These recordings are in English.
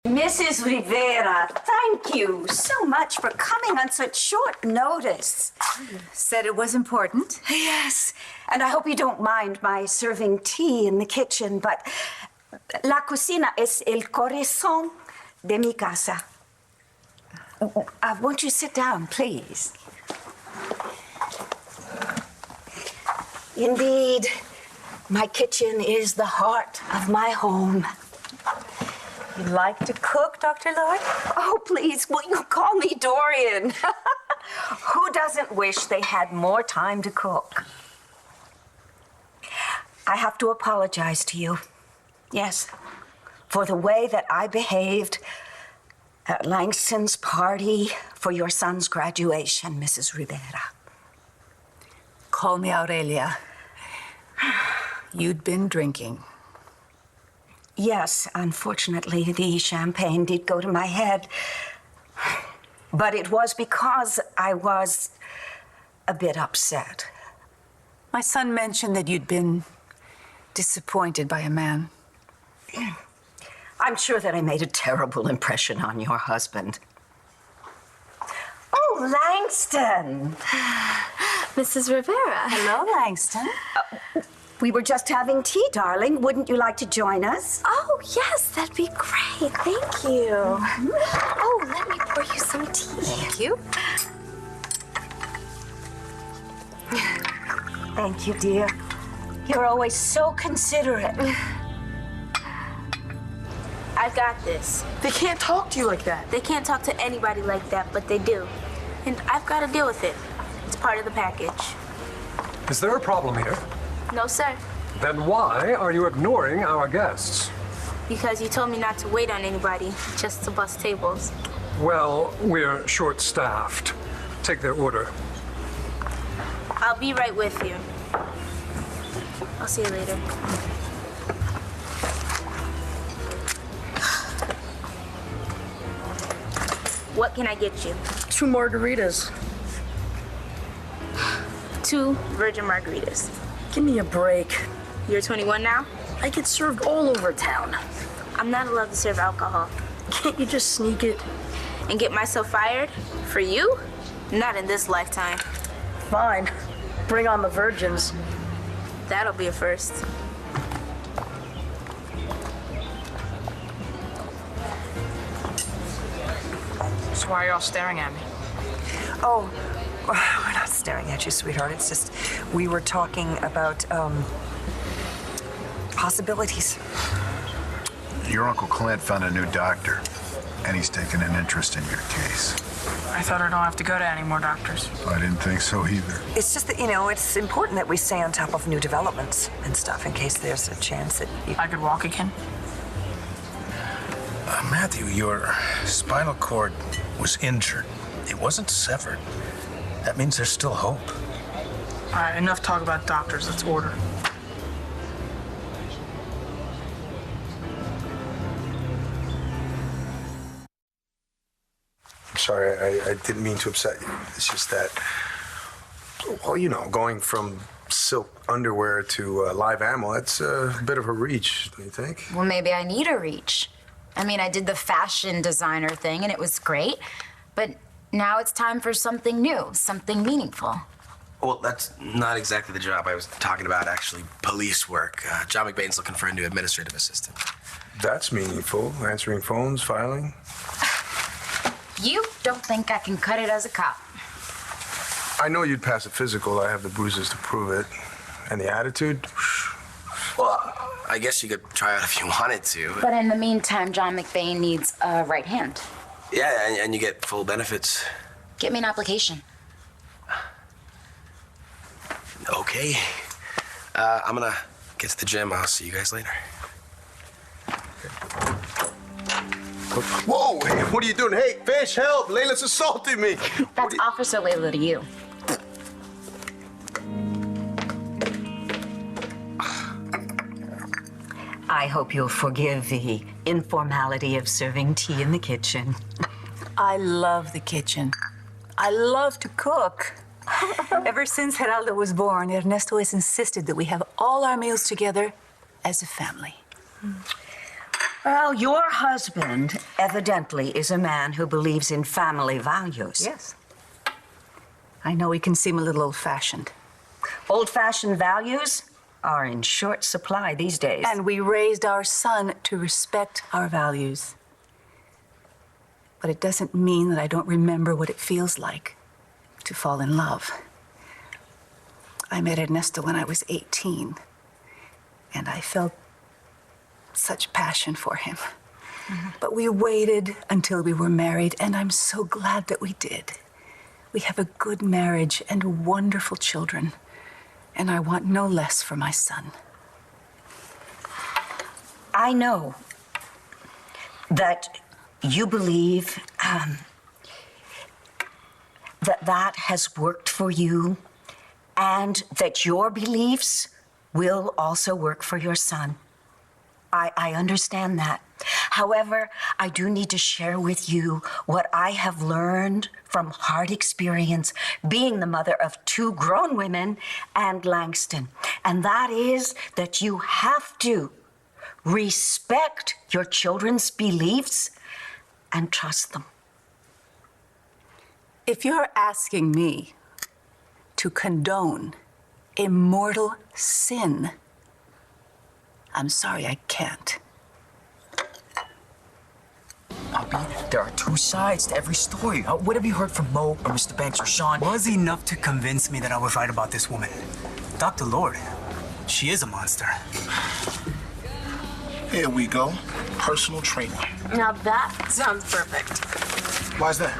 Mrs. Rivera, thank you so much for coming on such short notice. Said it was important. Yes, and I hope you don't mind my serving tea in the kitchen, but la cocina es el corazón de mi casa. Won't you sit down, please? Indeed, my kitchen is the heart of my home. You like to cook, Dr. Lloyd? Oh, please, will you call me Dorian? Who doesn't wish they had more time to cook? I have to apologize to you, yes, for the way that I behaved at Langston's party for your son's graduation, Mrs. Rivera. Call me Aurelia. You'd been drinking. Yes, unfortunately, the champagne did go to my head. But it was because I was a bit upset. My son mentioned that you'd been disappointed by a man. I'm sure that I made a terrible impression on your husband. Oh, Langston! Mrs. Rivera. Hello, Langston. We were just having tea, darling. Wouldn't you like to join us? Oh, yes, that'd be great. Thank you. Oh, let me pour you some tea. Thank you. Thank you, dear. You're always so considerate. I got this. They can't talk to you like that. They can't talk to anybody like that, but they do. And I've got to deal with it. It's part of the package. Is there a problem here? No, sir. Then why are you ignoring our guests? Because you told me not to wait on anybody, just to bust tables. Well, we're short-staffed. Take their order. I'll be right with you. I'll see you later. What can I get you? 2 margaritas. 2 virgin margaritas. Give me a break. You're 21 now? I get served all over town. I'm not allowed to serve alcohol. Can't you just sneak it? And get myself fired? For you? Not in this lifetime. Fine. Bring on the virgins. That'll be a first. So why are y'all staring at me? Oh, we're not staring at you, sweetheart. It's just we were talking about possibilities. Your Uncle Clint found a new doctor, and he's taken an interest in your case. I thought I don't have to go to any more doctors. I didn't think so either. It's just that, you know, it's important that we stay on top of new developments and stuff in case there's a chance that you... I could walk again? Matthew, your spinal cord was injured. It wasn't severed. That means there's still hope. All right, enough talk about doctors. Let's order. I'm sorry, I didn't mean to upset you. It's just that, well, you know, going from silk underwear to live ammo, that's a bit of a reach, don't you think? Well, maybe I need a reach. I mean, I did the fashion designer thing, and it was great. But now it's time for something new, something meaningful. Well, that's not exactly the job I was talking about, actually. Police work. John McBain's looking for a new administrative assistant. That's meaningful. Answering phones, filing. You don't think I can cut it as a cop? I know you'd pass a physical. I have the bruises to prove it. And the attitude? Well, I guess you could try out if you wanted to. But in the meantime, John McBain needs a right hand. Yeah, and you get full benefits. Get me an application. Okay. I'm gonna get to the gym. I'll see you guys later. Whoa, hey, what are you doing? Hey, fish, help! Layla's assaulting me! That's Officer Layla to you. I hope you'll forgive the informality of serving tea in the kitchen. I love the kitchen. I love to cook. Ever since Geraldo was born, Ernesto has insisted that we have all our meals together as a family. Well, your husband evidently is a man who believes in family values. Yes. I know he can seem a little old-fashioned. Old-fashioned values are in short supply these days. And we raised our son to respect our values. But it doesn't mean that I don't remember what it feels like to fall in love. I met Ernesto when I was 18, and I felt such passion for him. But we waited until we were married, and I'm so glad that we did. We have a good marriage and wonderful children, and I want no less for my son. I know that you believe that has worked for you, and that your beliefs will also work for your son. I understand that. However, I do need to share with you what I have learned from hard experience being the mother of 2 grown women and Langston. And that is that you have to respect your children's beliefs and trust them. If you're asking me to condone a mortal sin, I'm sorry, I can't. Poppy, there are 2 sides to every story. What have you heard from Mo or Mr. Banks or Sean? Was enough to convince me that I was right about this woman. Dr. Lord, she is a monster. Here we go. Personal training. Now that sounds perfect. Why's that?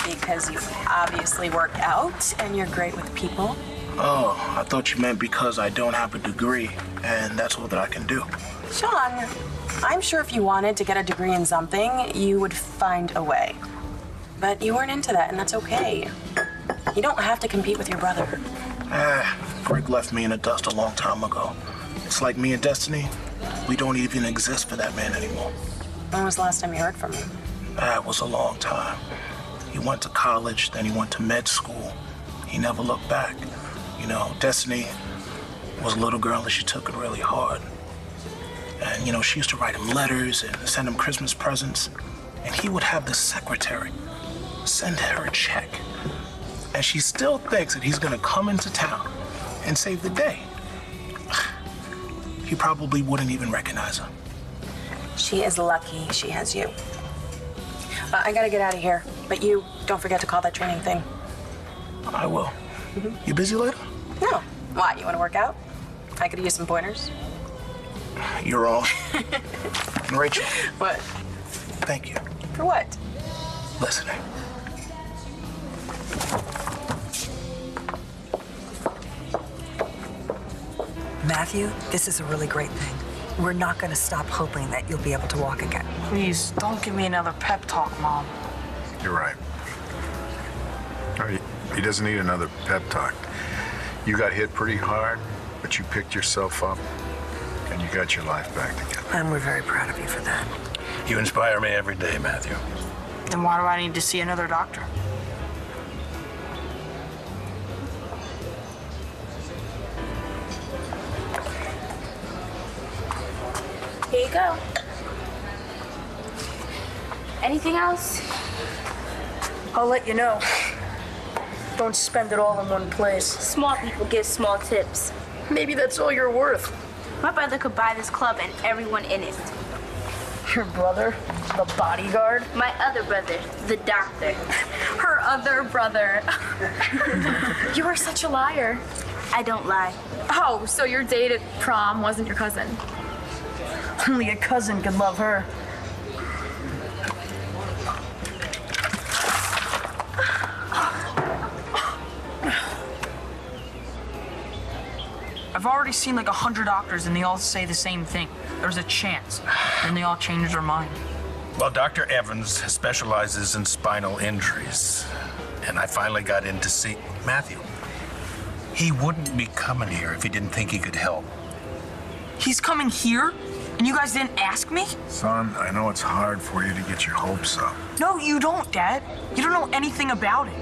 Because you obviously work out and you're great with people. Oh, I thought you meant because I don't have a degree, and that's all that I can do. Sean, I'm sure if you wanted to get a degree in something, you would find a way. But you weren't into that, and that's okay. You don't have to compete with your brother. Greg left me in the dust a long time ago. It's like me and Destiny, we don't even exist for that man anymore. When was the last time you heard from him? It was a long time. He went to college, then he went to med school. He never looked back. You know, Destiny was a little girl and she took it really hard. And, you know, she used to write him letters and send him Christmas presents. And he would have the secretary send her a check. And she still thinks that he's gonna come into town and save the day. He probably wouldn't even recognize her. She is lucky she has you. I gotta get out of here, but you don't forget to call that training thing. I will. You busy later? No. Why, you wanna work out? I could use some pointers. You're on. And Rachel. What? Thank you. For what? Listening. Matthew, this is a really great thing. We're not going to stop hoping that you'll be able to walk again. Please, don't give me another pep talk, Mom. You're right. He doesn't need another pep talk. You got hit pretty hard, but you picked yourself up, and you got your life back together. And we're very proud of you for that. You inspire me every day, Matthew. Then why do I need to see another doctor? Here you go. Anything else? I'll let you know. Don't spend it all in one place. Small people give small tips. Maybe that's all you're worth. My brother could buy this club and everyone in it. Your brother? The bodyguard? My other brother, the doctor. Her other brother. You are such a liar. I don't lie. Oh, so your date at prom wasn't your cousin? Only a cousin could love her. I've already seen like 100 doctors and they all say the same thing. There's a chance. Then they all change their mind. Well, Dr. Evans specializes in spinal injuries. And I finally got in to see Matthew. He wouldn't be coming here if he didn't think he could help. He's coming here? And you guys didn't ask me? Son, I know it's hard for you to get your hopes up. No, you don't, Dad. You don't know anything about it.